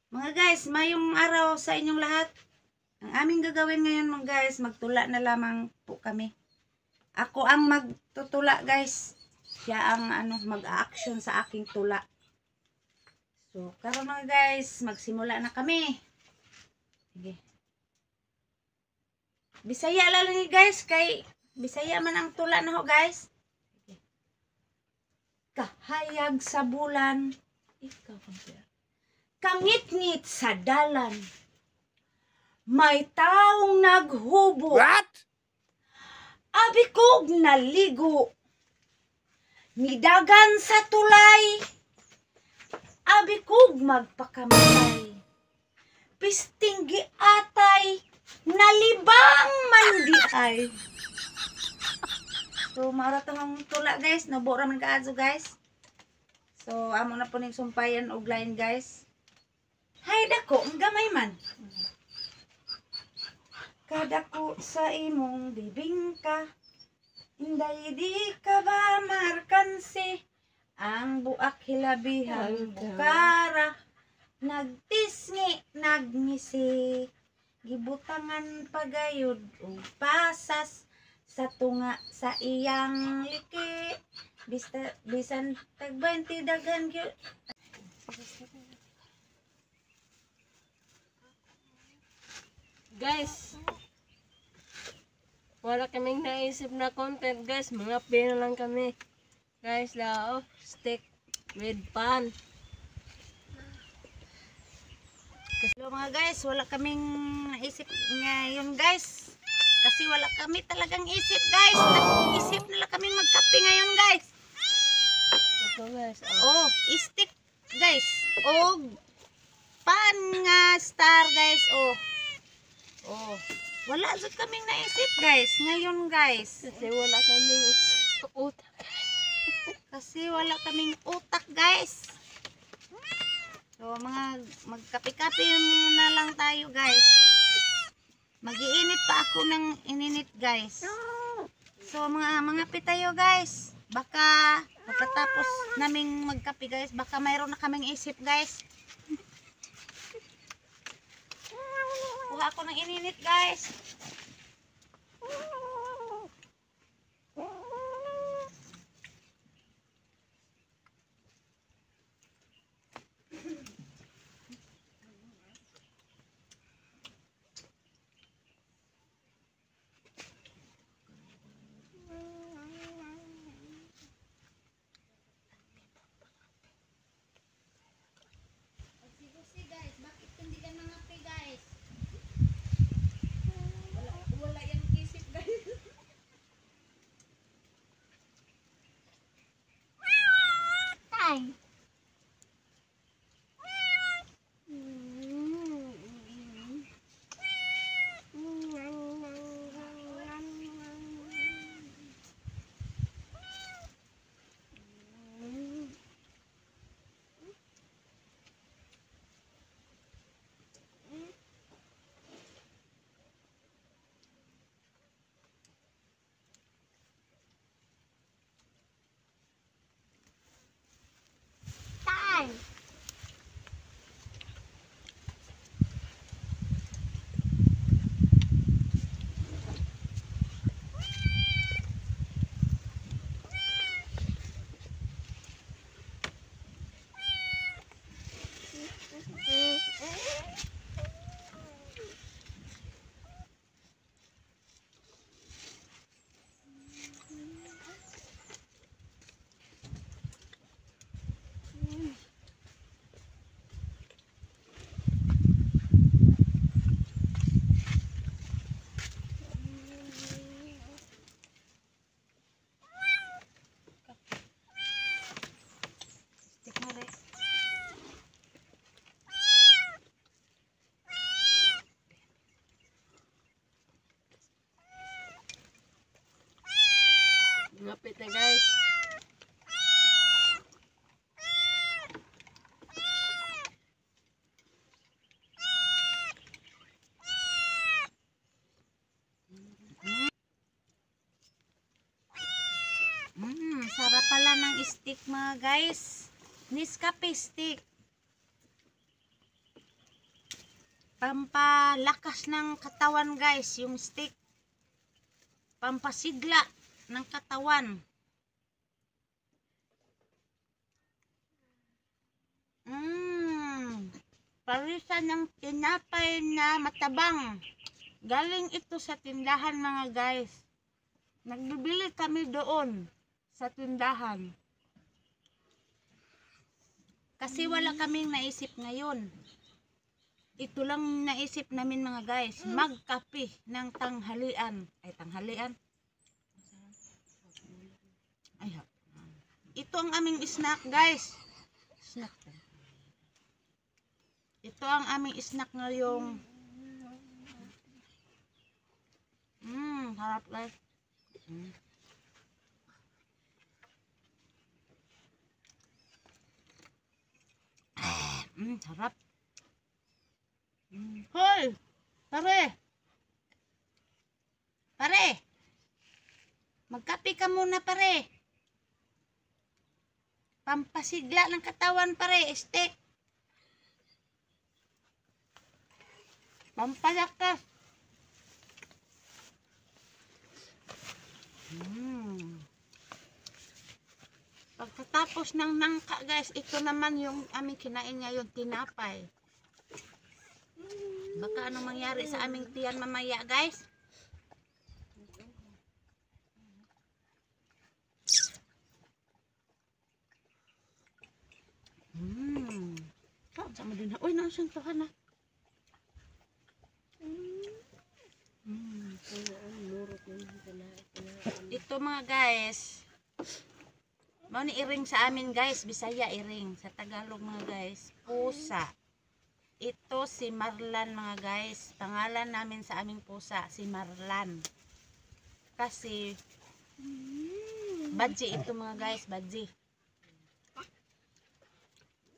Mga guys, mayong araw sa inyong lahat. Ang aming gagawin ngayon mga guys, magtula na lamang po kami. Ako ang magtutula guys. Siya ang mag-action sa aking tula. So, karon mga guys, magsimula na kami. Sige. Bisaya lang ni guys, kay Bisaya man ang tula na ho guys. Sige. Kahayag sa bulan, ikaw compare. Kangit-ngit sa dalan, may taong naghubo. What? Abikog naligo, nidagan sa tulay, abikog magpakamatay. Pistinggi atay, nalibang mandi ay. So, maratang tula guys, nabura man kaadso guys. So, amo na po ning sumpayan og line guys. Hay dako, ang gamay man. Kadako sa imong bibingka, inday di ka ba markansi, ang buak hilabihang bukara, nagtisngi, nagmisi, gibutangan pagayod o pasas, sa tunga sa iyang liki, bisan tag-20 daghan gyud. Guys, wala kaming naisip na content guys, mga pina lang kami. Guys, lao, stick with pan. So mga guys, wala kaming naisip ngayon guys. Kasi wala kami talagang isip guys. Nag-isip na lang kaming magkape ngayon guys. Ito guys, Oh, stick guys. Oh, pan nga star guys. Oh, wala jud kaming naisip guys. Ngayon guys. kasi wala kaming utak. Kasi wala kaming utak guys. So mga magkape-kape muna lang tayo guys. Magiinit pa ako ng ininit guys. So mga tayo guys. Baka pagkatapos naming magkape guys, baka mayroon na kaming isip guys. Kuha ako ng ininit guys. Guys, bakit hindi ka nangapi guys? Wala yung isip guys. Tay. Stick mo rin. Ngapit na guys. Sarap pala ng stick mga guys. Nescafe stick. pampalakas ng katawan guys, yung stick. Pampasigla ng katawan. Parisan ng tinapay na matabang. Galing ito sa tindahan mga guys. Nagbibili kami doon sa tindahan. Kasi wala kaming naisip ngayon. Ito lang naisip namin mga guys. Magkape ng tanghalian. Ay, tanghalian. Ay, ito ang aming snack guys. Snack. Ito ang aming snack ngayong. Harap guys. Harap. Hoy! Pare! Pare! Magkape ka muna pare. Pampasigla ng katawan pare, steak. Pampalakas. Pagkatapos ng nangka guys, ito naman yung aming kinain ngayon, tinapay. Baka anong mangyari sa aming tiyan mamaya guys. Sama din na. Uy, nasaan to na? Ito mga guys. Mau ni iring sa amin guys, Bisaya iring. Sa Tagalog mga guys, pusa. Ito si Marlan mga guys. Pangalan namin sa aming pusa, si Marlan. Kasi badji ito mga guys, badji.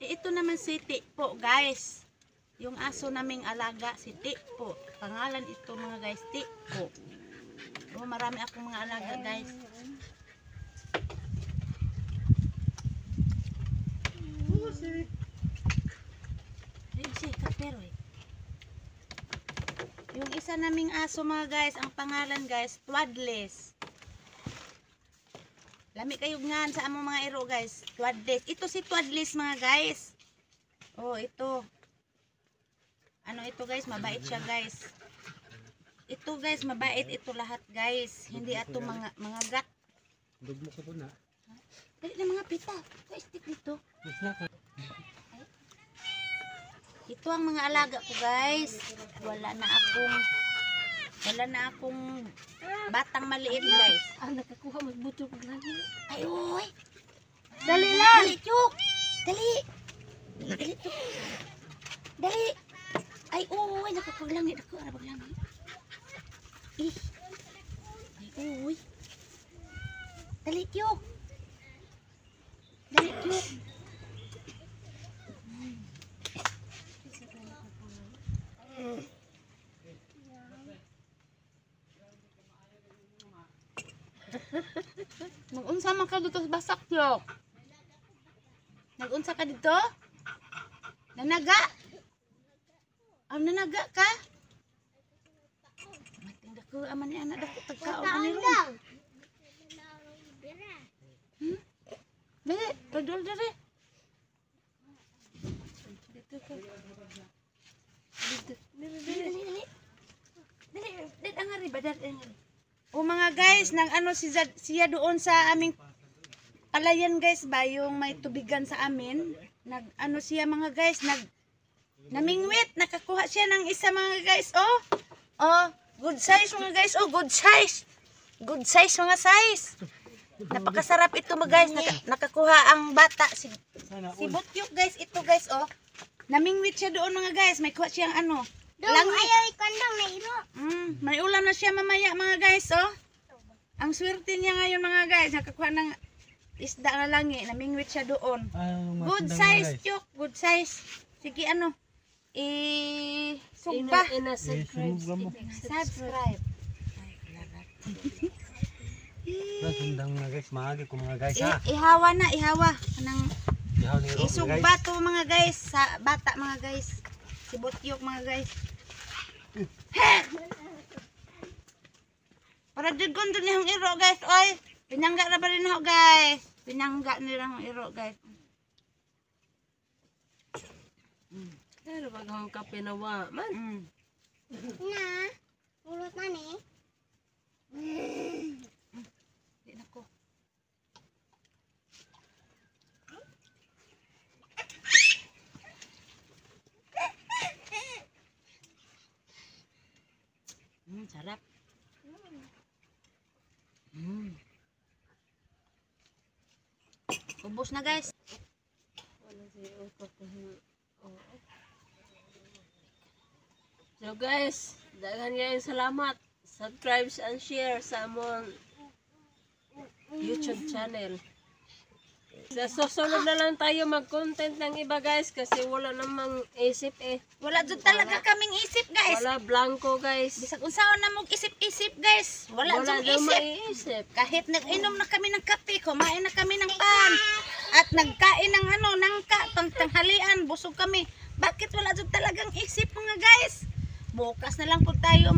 Ito naman si Tikpo guys. Yung aso naming alaga si Tikpo. Pangalan ito mga guys, Tikpo. Oh, marami akong mga alaga guys. Yung isa naming aso mga guys, ang pangalan guys, Twadless. Lami kayo nga sa among mga iro guys, Twadless. Ito si Twadless mga guys. Oh, ito. Ano ito guys, mabait siya guys. Ito guys, mabait ito lahat guys. Hindi ato mga gat. Dugmo ko po na. Dali na mga pita. Ito stick dito. Ito ang mga alaga ko guys. Wala na akong batang maliit guys. Nakakuha magbuto pag lagi. Ay oy. Dali lang. Dali chuk. Dali. Dali chuk. Dali. Ay oy, nakapaglangi ako ara paglangi. Ay oy. Dali chuk. Dali chuk. Nag-unsa man ka dito sa basak yo? Nag-unsa ka dito? Nanaga? Nanaga ka? Matinda ko aman ni anak dako tagkaon ani ron. Dali, padol dali. Dito ka. Dali angari badal angari. O mga guys, nang ano siya doon sa aming palayan guys ba, yung may tubigan sa amin. Nag ano siya mga guys, namingwit, nakakuha siya ng isa mga guys. Oh, good size mga guys. Oh, good size. Good size mga size. Napakasarap ito mga guys. Nakakuha ang bata si Butyok guys. Ito guys, oh. Namingwit siya doon mga guys. May kuha siyang ano. Langi. May ulam na siya mamaya mga guys, oh. Ang swerte niya ngayon mga guys, nakakuha ng isda na langi, namingwit siya doon. Good size, Chuk, good size. Sige ano, sugba. Subscribe. Sundang na guys, maagi ko mga guys ha. Ihawa kanang Ihaw ni Ro, isugba to mga guys sa bata mga guys. Si Botyok mga guys. Para digon dun yung iro guys. Oy, pinangga na ba rin ako guys? Pinangga nila ang iro guys. Pero bagang kape na wa man. Mm. Na, ulot na ni. Di na ko. Sarap. Ubos na guys. Wala si utot na oo. So guys, daghan kayong salamat. Subscribe and share sa among YouTube channel. Sa susunod na lang tayo mag-content ng iba guys kasi wala namang isip eh. Wala dyan talaga kaming isip guys. Wala blanco guys. Bisag unsaon na mong isip-isip guys. Wala Wala dyan daw isip. maiisip. Kahit nag-inom na kami ng kape, kumain na kami ng pan, at nagkain ng nangka, tanghalian, busog kami. Bakit wala dyan talagang isip mga guys? Bukas na lang po tayo